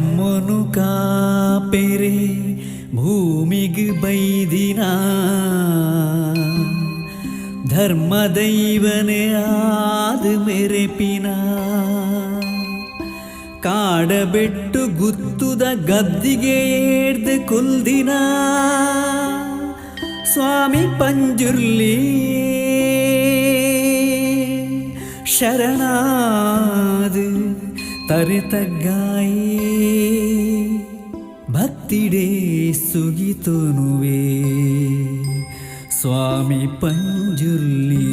ಧರ್ಮನು ಕಾಪೆರೆ ಭೂಮಿಗೆ ಬೈದಿನ ಧರ್ಮ ದೈವನೇ ಆದ ಮೆರೆಪಿನ ಕಾಡಬೆಟ್ಟು ಗುತ್ತುದ ಗದ್ದಿಗೆ ಏಡ್ದು ಕುಲ್ದಿನ ಸ್ವಾಮಿ ಪಂಜುರ್ಲಿ ಶರಣಾದು ತರೆತಗ್ಗಾಯೇ ಭಕ್ತಿಡೇ ಸುಗಿತೋನುವೆ ಸ್ವಾಮಿ ಪಂಜುರ್ಲಿ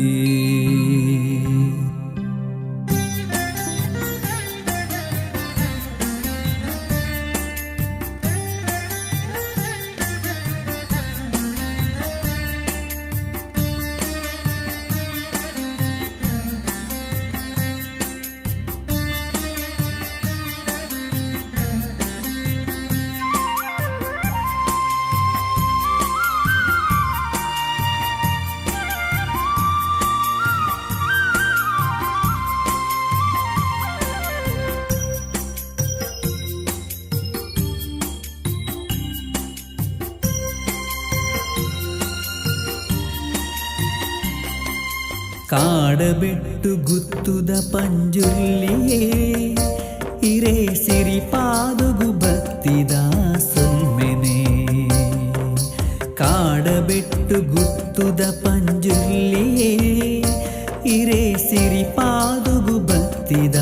ಕಾಡಬೆಟ್ಟು ಗುತ್ತುದ ಪಂಜುರ್ಲಿಯೇ ಇರೇ ಸಿರಿಪಾದುಗು ಭಕ್ತಿದ ಸೊಲ್ಮೆನೆ ಕಾಡಬೆಟ್ಟು ಗುತ್ತುದ ಪಂಜುರ್ಲಿಯೇ ಇರೇ ಸಿರಿಪಾದುಗು ಭಕ್ತಿದ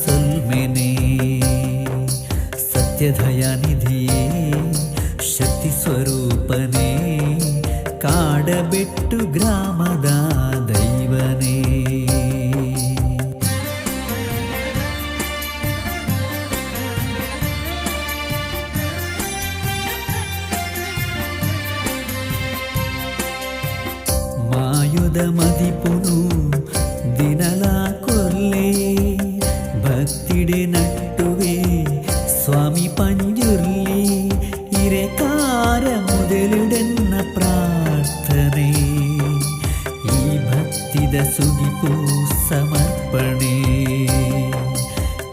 ಸೊಲ್ಮೆನೆ ಸತ್ಯದಯಾನಿಧಿಯೇ ಶಕ್ತಿ ಸ್ವರೂಪನೇ ಕಾಡಬೆಟ್ಟು ಗ್ರಾಮದ ದೈವನೇ ಮಾಯುದ ಮದಿಪುನು ದಿನಲ ಕೊರ್ಲೆ ಭಕ್ತಿಡೆ ನಟ್ಟುವೆ ಸ್ವಾಮಿ ಪಂಜುರ್ಲಿ ಇರೆ ಕಾರ ಮೊದಲಿಡೆನ್ನ ಪ್ರಾರ್ಥನೆ ಈ ಭಕ್ತಿದ ಸುಗಿಪು ಸಮರ್ಪಣೆ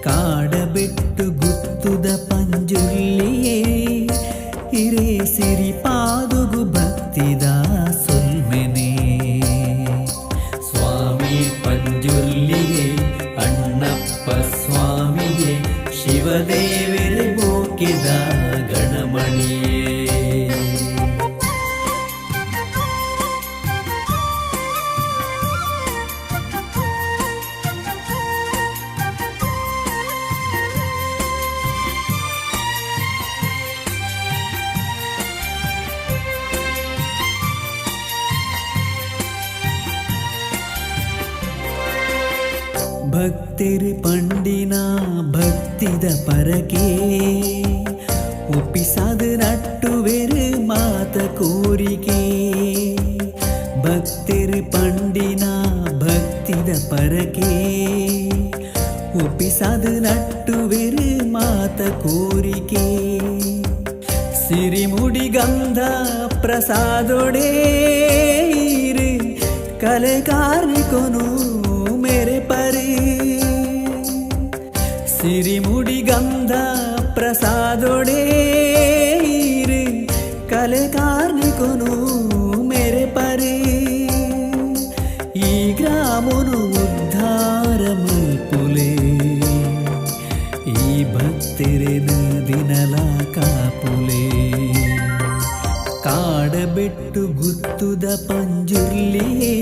ಕಾಡಬೆಟ್ಟು ಗುತ್ತುದ ಪಂಜುರ್ಲಿಯೇ ಇರೇ ಸಿರಿಪಾದುಗು ಭಕ್ತಿದ ಸೊಲ್ಮೆನೆ ಸ್ವಾಮಿ ಪಂಜುರ್ಲಿಯೇ ಅಣ್ಣಪ್ಪ ಸ್ವಾಮಿಯೇ ಶಿವದೇವರೇ ಬೋಕಿದ ಗಣಮಣಿಯೇ ಭಕ್ತಿರ್ ಪಂಡಿನ ಭಕ್ತಿದ ಪರಕೆ ಒಪ್ಪಿಸಾದ ನಟ್ಟುವೆರು ಮಾತ ಕೋರಿಕೆ ಭಕ್ತಿರ್ ಪಂಡಿನ ಭಕ್ತಿದ ಪರಕೆ ಒಪ್ಪಿಸಾದ ನಟ್ಟುವೆರು ಮಾತ ಕೋರಿಕೆ ಸಿರಿಮುಡಿ ಗಂಧ ಪ್ರಸಾದೊಡೆ ಕಲೆ ಕಾರ್ಮಿಕನು मेरे परी सिरिमुडी गंध प्रसादोडे कले कार्मिकनु मेरे परी ई ग्रामुनु उद्धार मल्पुले ई भक्तिरेन दिनल कापुले काडबेट्टु गुत्तुद पंजुर्लिये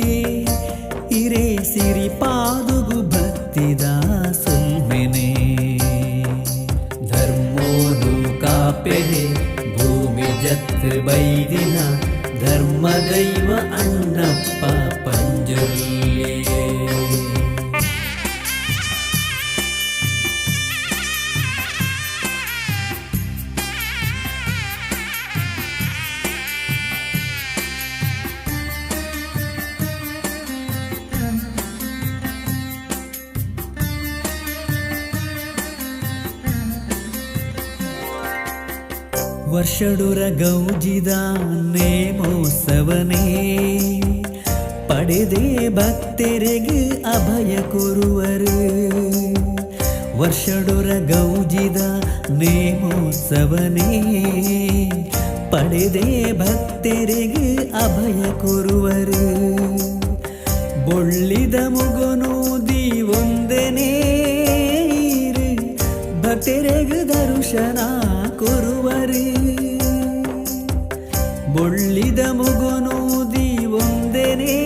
ಇರೇ ಸಿರಿಪಾದುಗು ಭಕ್ತಿದ ಸೊಲ್ಮೆನೆ ಧರ್ಮೋನು ಕಾಪೆರೆ ಭೂಮಿ ಜತ್ರ ಬೈದಿನ ಧರ್ಮ ದೈವ ಅಣ್ಣಪ್ಪ ಪಂಜುರ್ಲಿಯೇ ವರ್ಷಡುರ ಗೌಜಿದ ನೇಮೋತ್ಸವನೇ ಪಡೆದೇ ಭಕ್ತರಿಗೆ ಅಭಯ ಕೊರುವರು ವರ್ಷಡೊರ ಗೌಜಿದ ನೇಮೋತ್ಸವನೇ ಪಡೆದೇ ಭಕ್ತರಿಗೆ ಅಭಯ ಕೊರುವರು ಬೊಳ್ಳಿದ ಮುಗುನೂದಿ ಒಂದನೇ ಭಕ್ತರಿಗೆ ದರ್ಶನ ಕೊರುವರು ಬೊಳ್ಳಿದ ಮುಗುನೂದಿ ಒಂದನೇ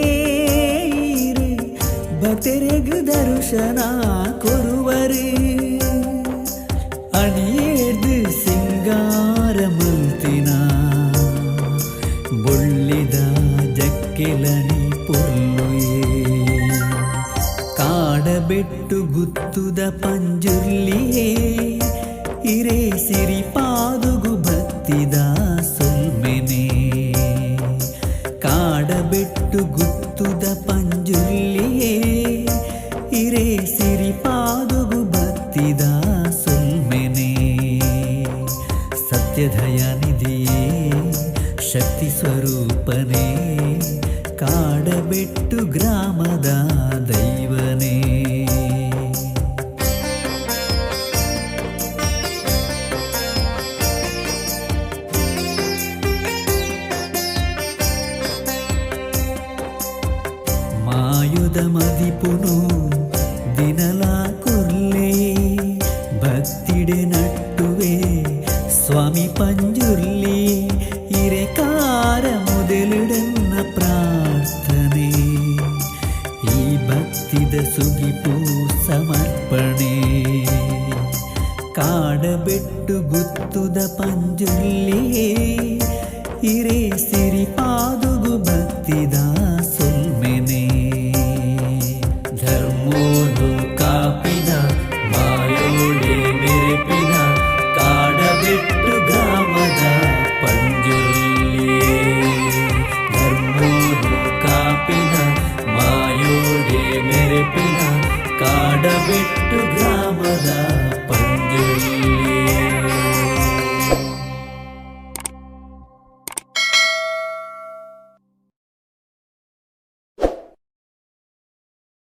ಭಕ್ತರಿಗೆ ದರ್ಶನ ಕೊರುವರು ಅಣಿಯೇದು ಸಿಂಗಾರ ಮಲ್ತಿನ ಬೊಳ್ಳಿದ ಜಕ್ಕೆಲನಿ ಪೊಲ್ಲುಯೇ ಕಾಡಬೆಟ್ಟು ಗುತ್ತುದ ಪಂಜುರ್ಲಿಯೇ ಇರೇ ಸಿರಿ ಪಾದುಗು ಭಕ್ತಿದ ಸೊಲ್ಮೆನೆ ಕಾಡಬೆಟ್ಟು ಗುತ್ತುದ ಪಂಜುರ್ಲಿಯೇ ಇರೇ ಸಿರಿ ಪಾದುಗು ಭಕ್ತಿದ ಸೊಲ್ಮೆನೆ ಸತ್ಯದಯ ನಿಧಿಯೇ ಶಕ್ತಿ ಸ್ವರೂಪನೇ ಕಾಡಬೆಟ್ಟು ಗ್ರಾಮದ ದೈವನೇ ಮಾಯುದ ಮದಿಪುನು ದಿನಲಾ ಕೊರ್ಲೆ ಭಕ್ತಿಡೆ ನಟ್ಟುವೆ ಸ್ವಾಮಿ ಪಂಜುರ್ಲಿ ಇರೆಕಾರ ಮೊದಲಿಡನ್ನ ಪ್ರಾರ್ಥನೆ ಈ ಭಕ್ತಿದ ಸುಗಿಪು ಸಮರ್ಪಣೆ ಕಾಡಬೆಟ್ಟು ಗುತ್ತುದ ಪಂಜುರ್ಲಿಯೇ ಇರೇ ಸಿರಿ ಪಾದುಗು ಭಕ್ತಿದ